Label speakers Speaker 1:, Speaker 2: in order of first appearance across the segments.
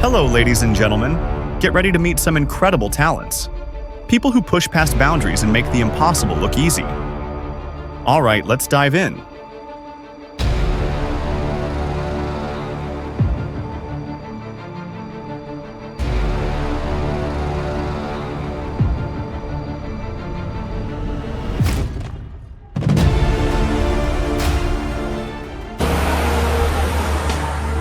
Speaker 1: Hello, ladies and gentlemen. Get ready to meet some incredible talents. People who push past boundaries and make the impossible look easy. All right, let's dive in.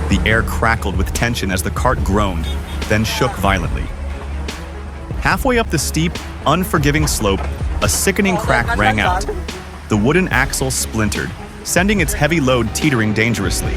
Speaker 1: The air crackled with tension as the cart groaned, then shook violently. Halfway up the steep, unforgiving slope, a sickening crack rang out. The wooden axle splintered, sending its heavy load teetering dangerously.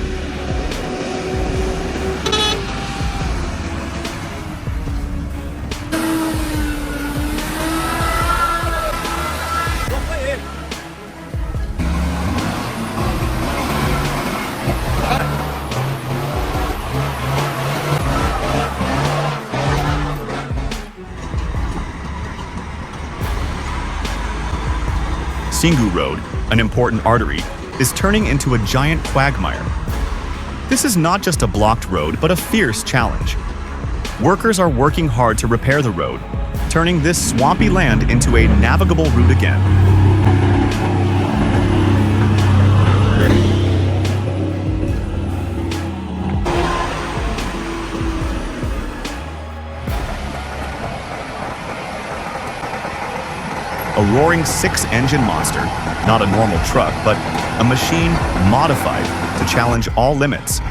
Speaker 1: Singu Road, an important artery, is turning into a giant quagmire. This is not just a blocked road, but a fierce challenge. Workers are working hard to repair the road, turning this swampy land into a navigable route again. A roaring six-engine monster, not a normal truck, but a machine modified to challenge all limits.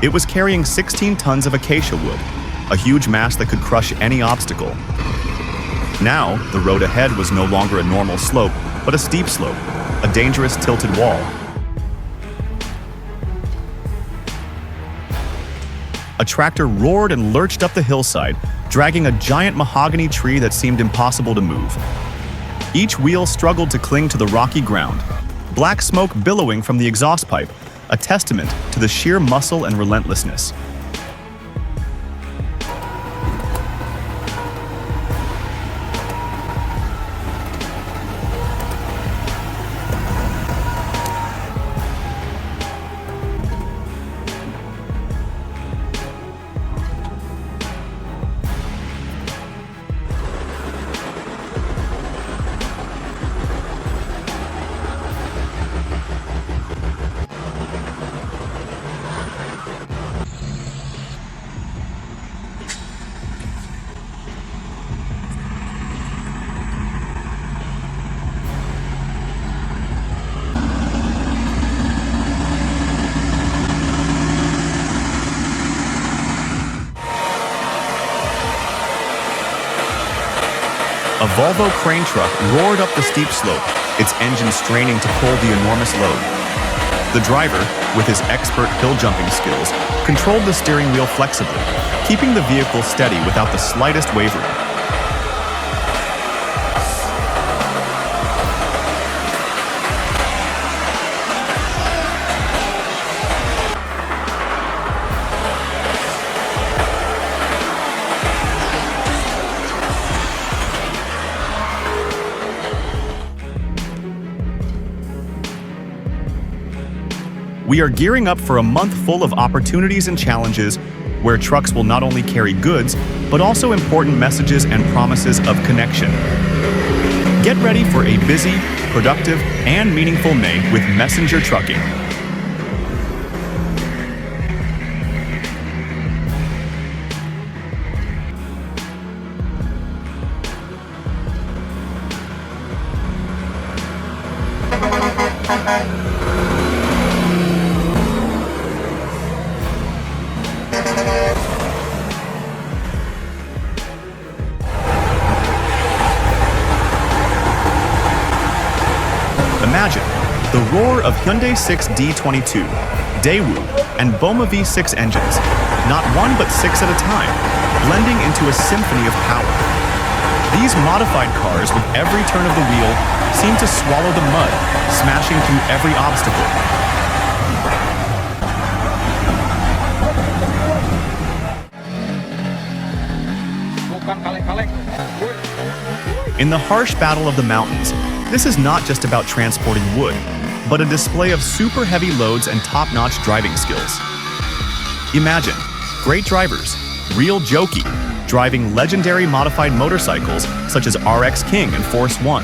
Speaker 1: It was carrying 16 tons of acacia wood, a huge mass that could crush any obstacle. Now, the road ahead was no longer a normal slope, but a steep slope, a dangerous tilted wall. A tractor roared and lurched up the hillside, dragging a giant mahogany tree that seemed impossible to move. Each wheel struggled to cling to the rocky ground, black smoke billowing from the exhaust pipe, a testament to the sheer muscle and relentlessness. A Volvo crane truck roared up the steep slope, its engine straining to pull the enormous load. The driver, with his expert hill-jumping skills, controlled the steering wheel flexibly, keeping the vehicle steady without the slightest wavering. We are gearing up for a month full of opportunities and challenges where trucks will not only carry goods, but also important messages and promises of connection. Get ready for a busy, productive, and meaningful May with Messenger Trucking. Imagine the roar of Hyundai 6D22, Daewoo, and Boma V6 engines, not one but six at a time, blending into a symphony of power. These modified cars, with every turn of the wheel, seem to swallow the mud, smashing through every obstacle. In the harsh battle of the mountains, this is not just about transporting wood, but a display of super heavy loads and top-notch driving skills. Imagine great drivers, real jockey, driving legendary modified motorcycles such as RX King and Force One.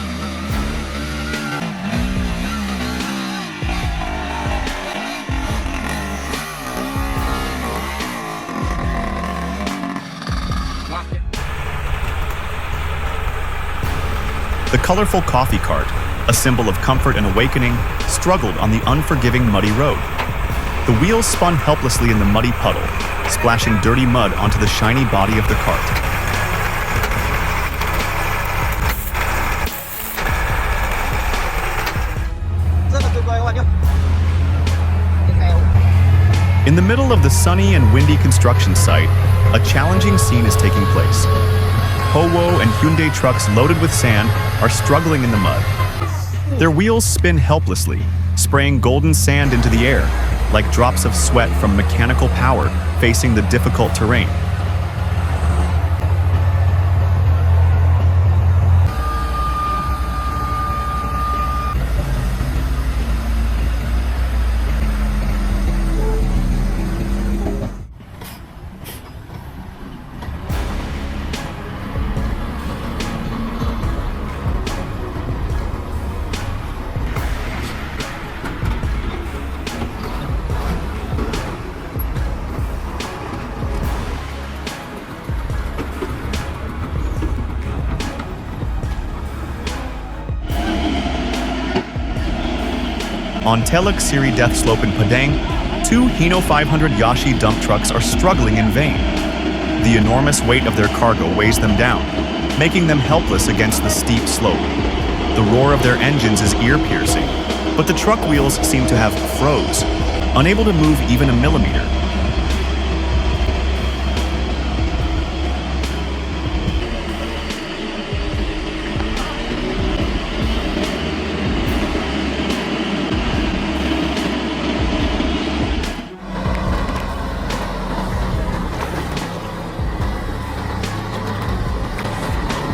Speaker 1: The colorful coffee cart, a symbol of comfort and awakening, struggled on the unforgiving muddy road. The wheels spun helplessly in the muddy puddle, splashing dirty mud onto the shiny body of the cart. In the middle of the sunny and windy construction site, a challenging scene is taking place. Howo and Hyundai trucks loaded with sand are struggling in the mud. Their wheels spin helplessly, spraying golden sand into the air, like drops of sweat from mechanical power facing the difficult terrain. On Teluk Siri Death Slope in Padang, two Hino 500 Yashi dump trucks are struggling in vain. The enormous weight of their cargo weighs them down, making them helpless against the steep slope. The roar of their engines is ear-piercing, but the truck wheels seem to have froze, unable to move even a millimeter.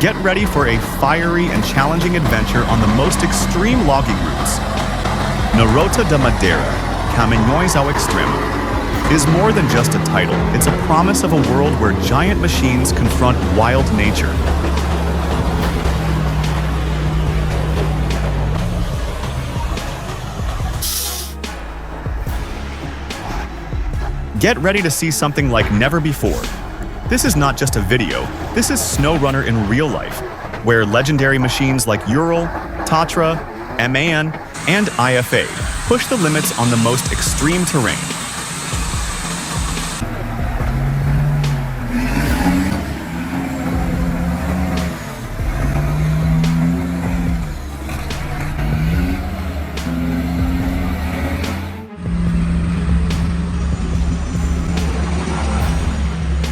Speaker 1: Get ready for a fiery and challenging adventure on the most extreme logging routes. Narota de Madeira, Caminhões ao Extremo, is more than just a title. It's a promise of a world where giant machines confront wild nature. Get ready to see something like never before. This is not just a video, this is SnowRunner in real life, where legendary machines like Ural, Tatra, MAN, and IFA push the limits on the most extreme terrain.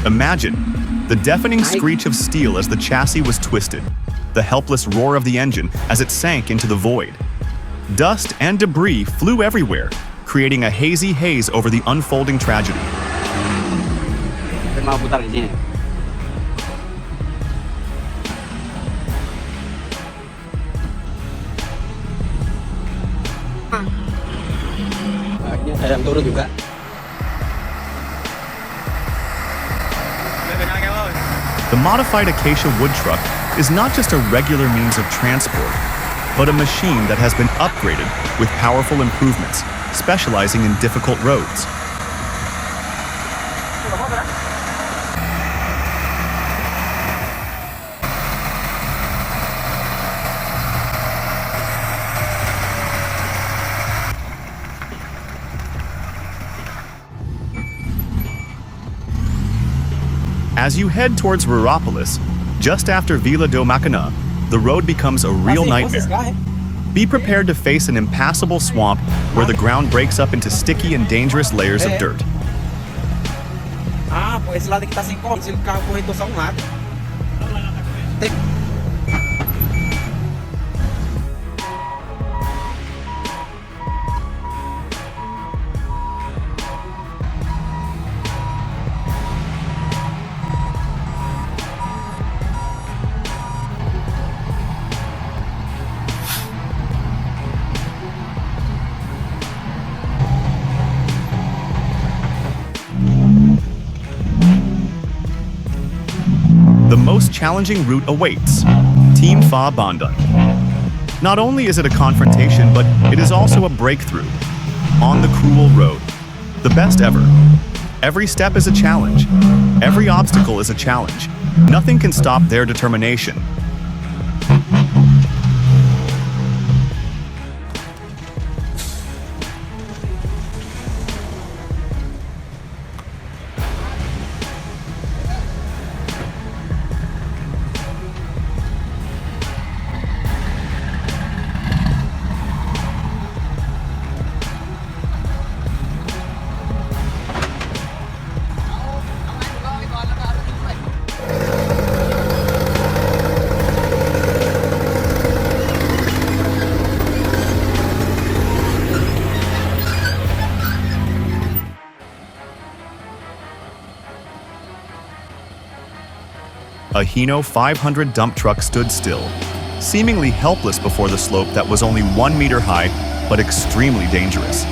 Speaker 1: Imagine the deafening screech of steel as the chassis was twisted, the helpless roar of the engine as it sank into the void. Dust and debris flew everywhere, creating a hazy haze over the unfolding tragedy. The modified Acacia wood truck is not just a regular means of transport, but a machine that has been upgraded with powerful improvements, specializing in difficult roads. As you head towards Ruropolis, just after Vila do Macana, the road becomes a real nightmare. Be prepared to face an impassable swamp where the ground breaks up into sticky and dangerous layers of dirt. most challenging route awaits. Team Fa Bandung. Not only is it a confrontation, but it is also a breakthrough. On the cruel road. The best ever. Every step is a challenge. Every obstacle is a challenge. Nothing can stop their determination. A Hino 500 dump truck stood still, seemingly helpless before the slope that was only 1 meter high, but extremely dangerous.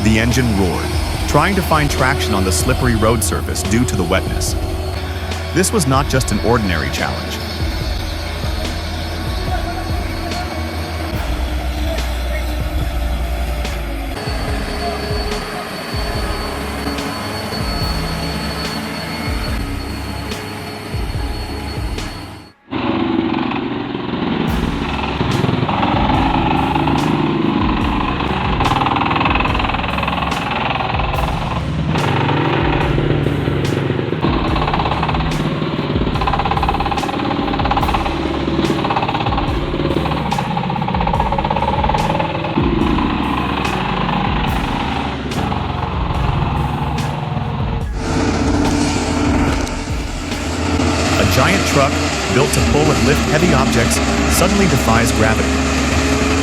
Speaker 1: The engine roared, trying to find traction on the slippery road surface due to the wetness. This was not just an ordinary challenge. A giant truck, built to pull and lift heavy objects, suddenly defies gravity.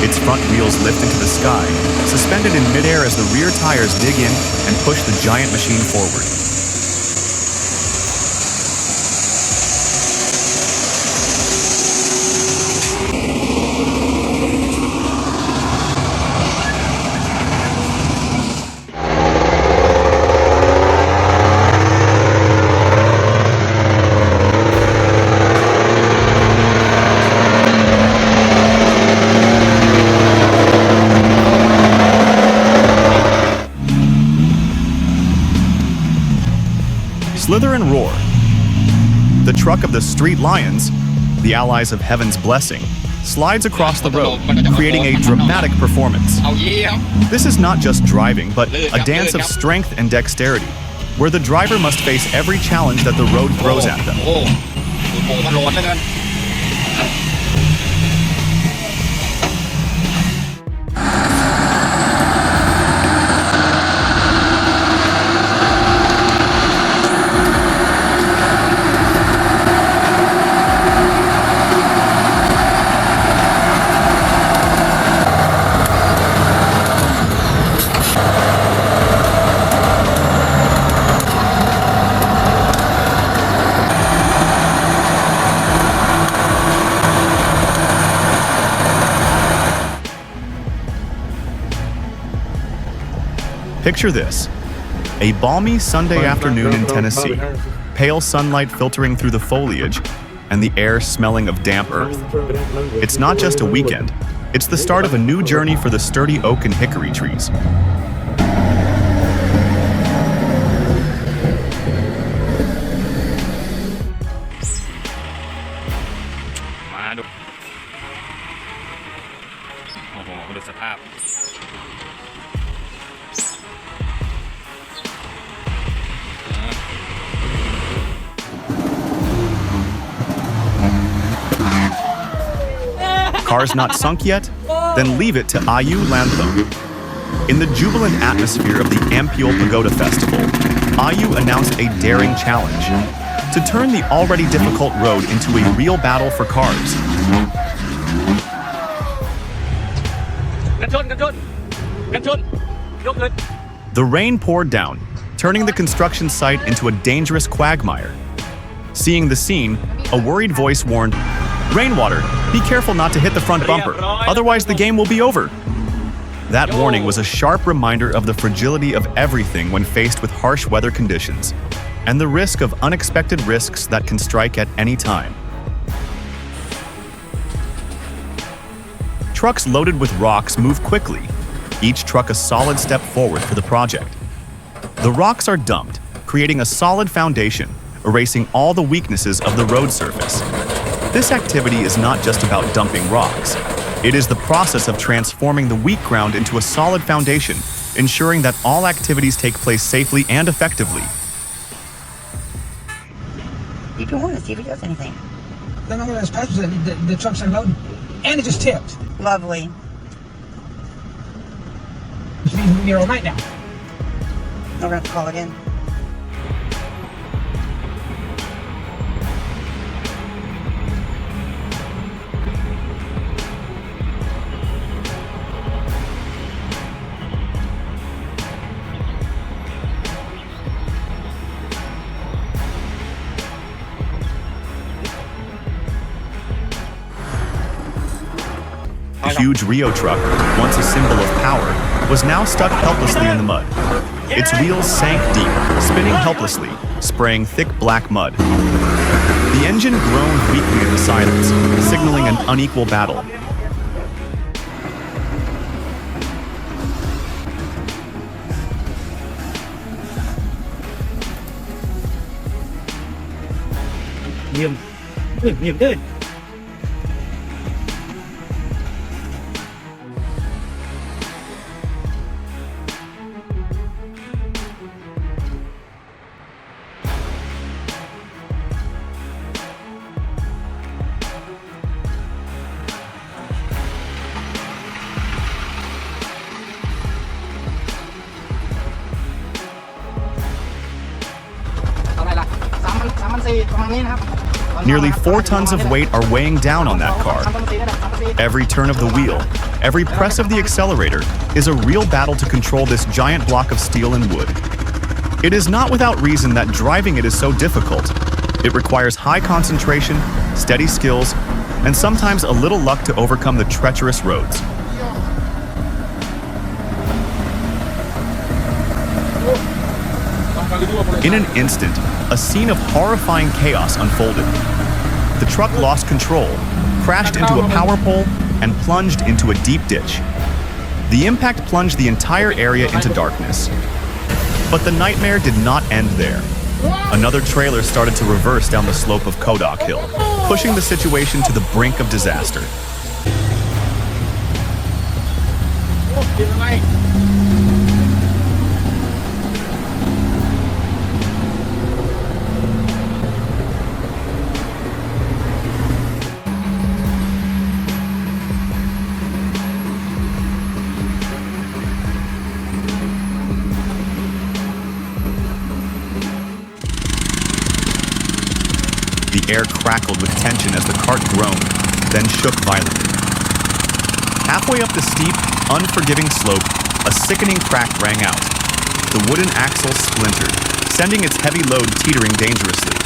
Speaker 1: Its front wheels lift into the sky, suspended in midair as the rear tires dig in and push the giant machine forward. Slither and roar. The truck of the street lions, the allies of heaven's blessing, slides across the road, creating a dramatic performance. This is not just driving, but a dance of strength and dexterity, where the driver must face every challenge that the road throws at them. Picture this, a balmy Sunday afternoon in Tennessee, pale sunlight filtering through the foliage, and the air smelling of damp earth. It's not just a weekend, it's the start of a new journey for the sturdy oak and hickory trees. Cars not sunk yet? Then leave it to Ayu Lanthong. In the jubilant atmosphere of the Ampiol Pagoda Festival, Ayu announced a daring challenge to turn the already difficult road into a real battle for cars. The rain poured down, turning the construction site into a dangerous quagmire. Seeing the scene, a worried voice warned, "Rainwater, be careful not to hit the front bumper, otherwise the game will be over." That warning was a sharp reminder of the fragility of everything when faced with harsh weather conditions. and the risk of unexpected risks that can strike at any time. Trucks loaded with rocks move quickly, each truck a solid step forward for the project. The rocks are dumped, creating a solid foundation, erasing all the weaknesses of the road surface. This activity is not just about dumping rocks. It is the process of transforming the weak ground into a solid foundation, ensuring that all activities take place safely and effectively.
Speaker 2: Keep your horn to see if it does anything.
Speaker 3: Then I'm going to pass the trucks are loaded, and it just tipped.
Speaker 2: Lovely.
Speaker 3: It's been here all night now.
Speaker 2: We're going to have to call it in.
Speaker 1: The huge Rio truck, once a symbol of power, was now stuck helplessly in the mud. Its wheels sank deep, spinning helplessly, spraying thick black mud. The engine groaned weakly in the silence, signaling an unequal battle.
Speaker 3: Nghiêm thế.
Speaker 1: Nearly 4 tons of weight are weighing down on that car. Every turn of the wheel, every press of the accelerator is a real battle to control this giant block of steel and wood. It is not without reason that driving it is so difficult. It requires high concentration, steady skills, and sometimes a little luck to overcome the treacherous roads. In an instant, a scene of horrifying chaos unfolded. The truck lost control, crashed into a power pole, and plunged into a deep ditch. The impact plunged the entire area into darkness. But the nightmare did not end there. Another trailer started to reverse down the slope of Kodak Hill, pushing the situation to the brink of disaster. The air crackled with tension as the cart groaned, then shook violently. Halfway up the steep, unforgiving slope, a sickening crack rang out. The wooden axle splintered, sending its heavy load teetering dangerously.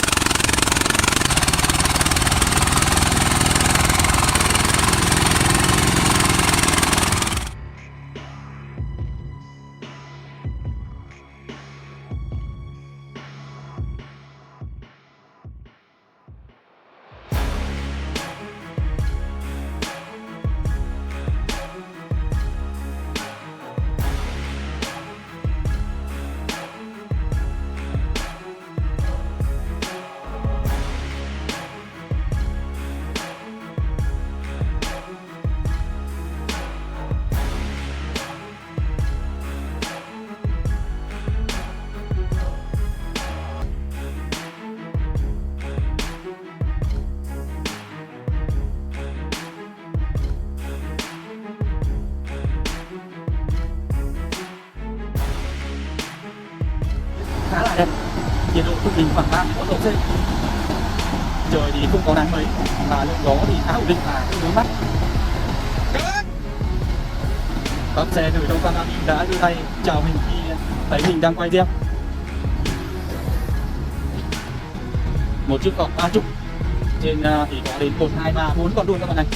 Speaker 4: Khá là đẹp, nhiệt độ trung bình khoảng 31 độ C. Trời thì không có nắng mấy, mà lượng gió thì khá ổn định và tương đối mát. Các xe từ trong camera đã đưa tay chào mình khi thấy mình đang quay video. Một chiếc cọc 30, trên thì có đến 1, 2, 3, 4 con đuôi các bạn này.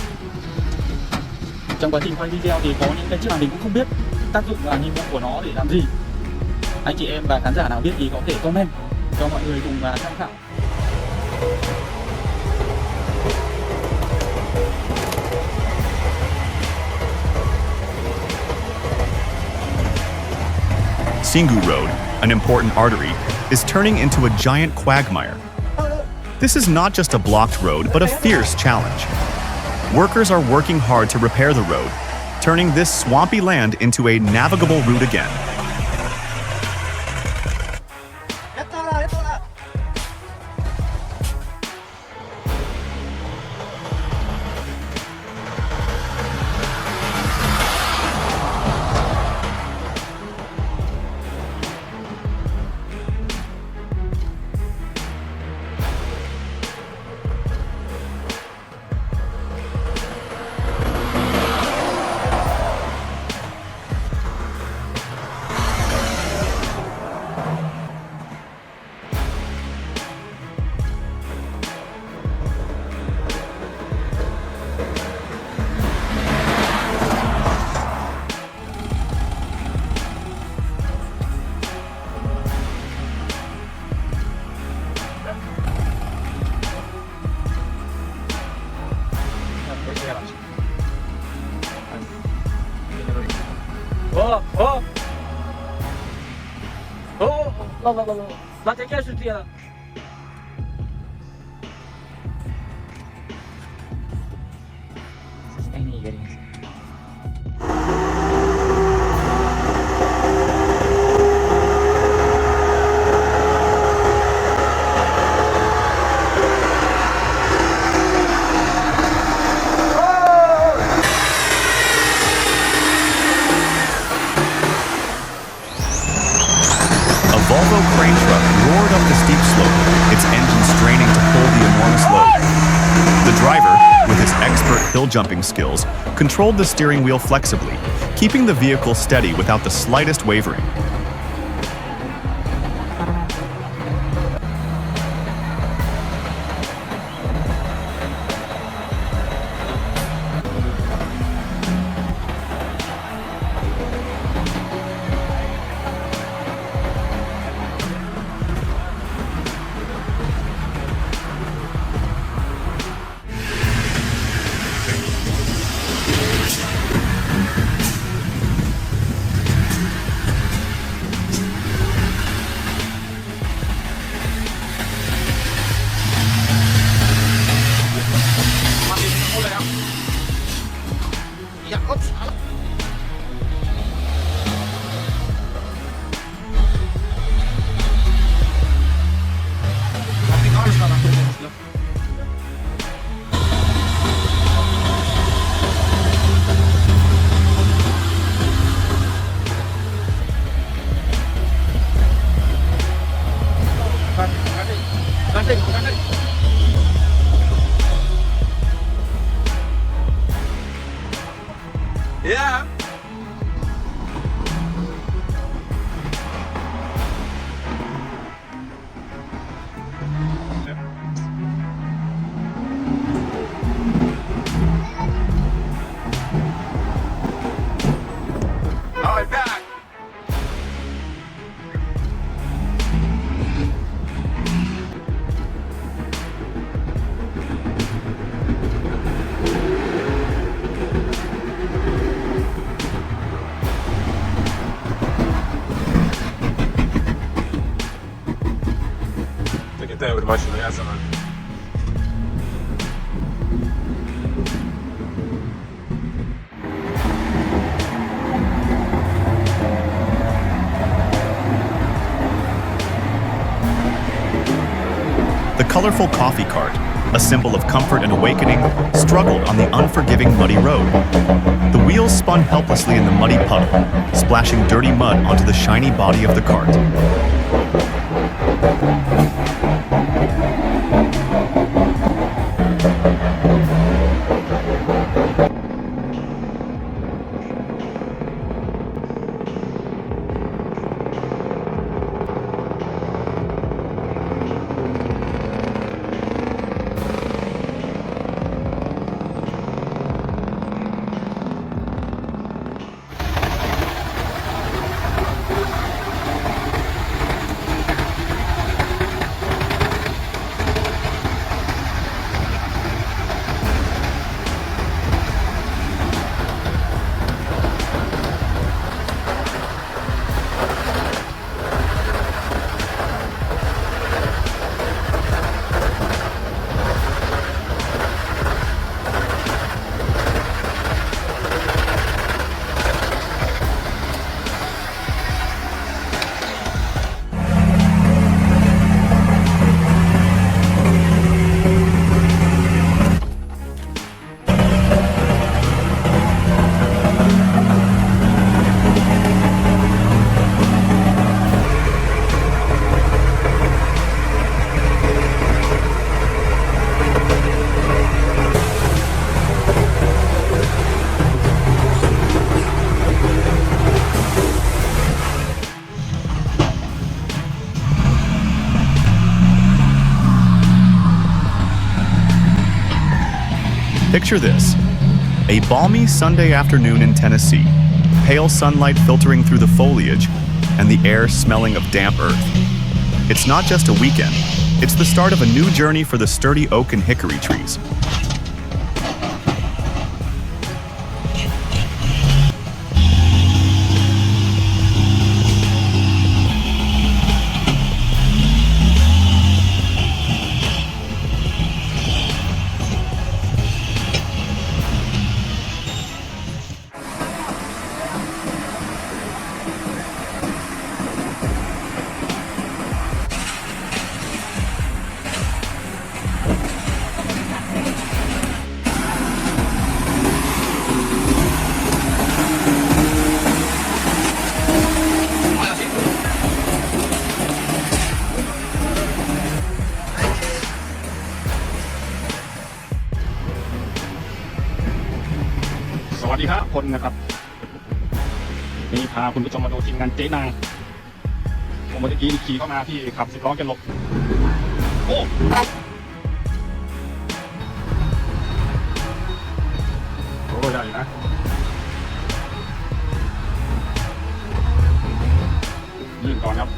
Speaker 4: Trong quá trình quay video thì có những cái chiếc mà mình cũng không biết tác dụng và nhiệm vụ của nó để làm gì. Anh chị em và khán giả nào biết thì có thể comment cho mọi người cùng tham khảo.
Speaker 1: Singu Road, an important artery, is turning into a giant quagmire. This is not just a blocked road, but a fierce challenge. Workers are working hard to repair the road, turning this swampy land into a navigable route again.
Speaker 4: Là take care of it.
Speaker 1: Volvo crane truck roared up the steep slope, its engine straining to pull the enormous load. The driver, with his expert hill jumping skills, controlled the steering wheel flexibly, keeping the vehicle steady without the slightest wavering.
Speaker 5: Yeah. All right, back. Takiej машина я сама.
Speaker 1: The colorful coffee cart, a symbol of comfort and awakening, struggled on the unforgiving muddy road. The wheels spun helplessly in the muddy puddle, splashing dirty mud onto the shiny body of the cart. Picture this: a balmy Sunday afternoon in Tennessee, pale sunlight filtering through the foliage, and the air smelling of damp earth. It's not just a weekend, it's the start of a new journey for the sturdy oak and hickory trees.
Speaker 4: สวัสดีครับคนนะครับนี่พาคุณผู้ชมมาดูทีมงานเจ๊นางผมเมื่อกี้ขี่เข้ามาพี่ขับ10 ล้อแกหลบโอ้ได้อยู่นะลื่นก่อนครับ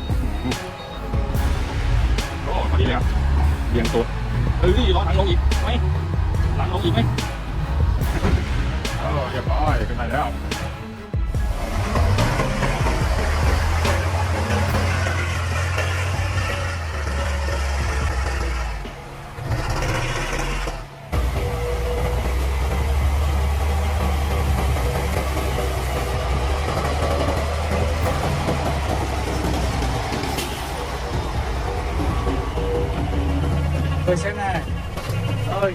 Speaker 4: โอ้พอดีเลยครับเบี่ยงตัวล้อหลังลงอีกไหมหลังลงอีกไหมเรียบร้อยขึ้นไปแล้ว
Speaker 3: Rồi xem này. Ơi.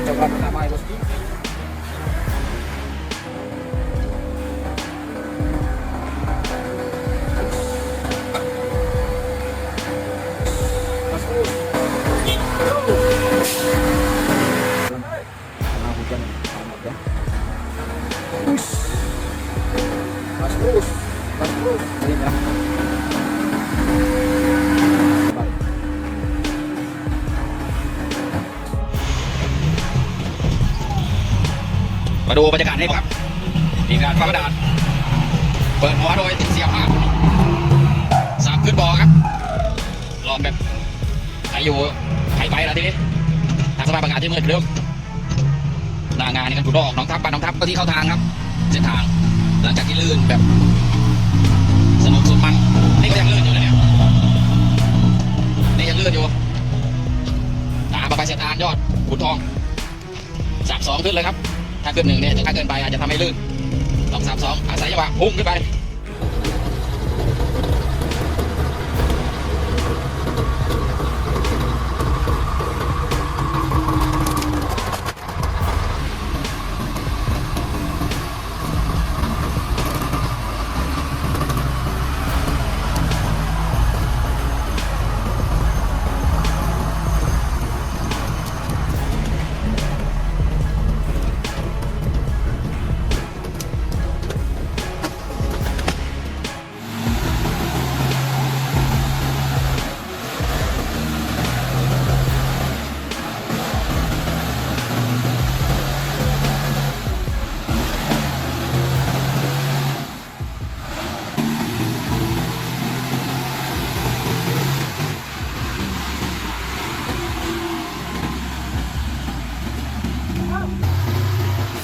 Speaker 3: Coba pertama ya bosku. Karena hujan amat ya. Mas terus. Ini ya.มาดูบรรยากาศให้ครับทีมงานฟ้ากระดาษเปิดหัวโดยเสียบหางสับขึ้นบอครับลองแบบใครอยู่ใครไปแล้วทีนี้ทางสภาพอากาศที่มืดเริ่มหน้างานนี่กันถูกดอกน้องทัพก็ที่เข้าทางครับเส้นทางหลังจากที่ลื่นแบบสนุกสุดมันนี่ก็ยังลื่นอยู่เลยเนี่ยนี่ยังลื่นอยู่ตามไปเส้นทางยอดขุนทอง32ขึ้นเลยครับถ้าเกิน1เนี่ยถ้าเกินไปอาจจะทำให้ลื่น2 3 2อาศัยจังหวะพุ่งขึ้นไป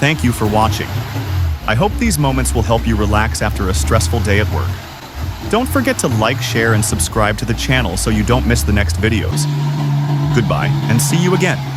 Speaker 1: Thank you for watching. I hope these moments will help you relax after a stressful day at work. Don't forget to like, share, and subscribe to the channel so you don't miss the next videos. Goodbye, and see you again.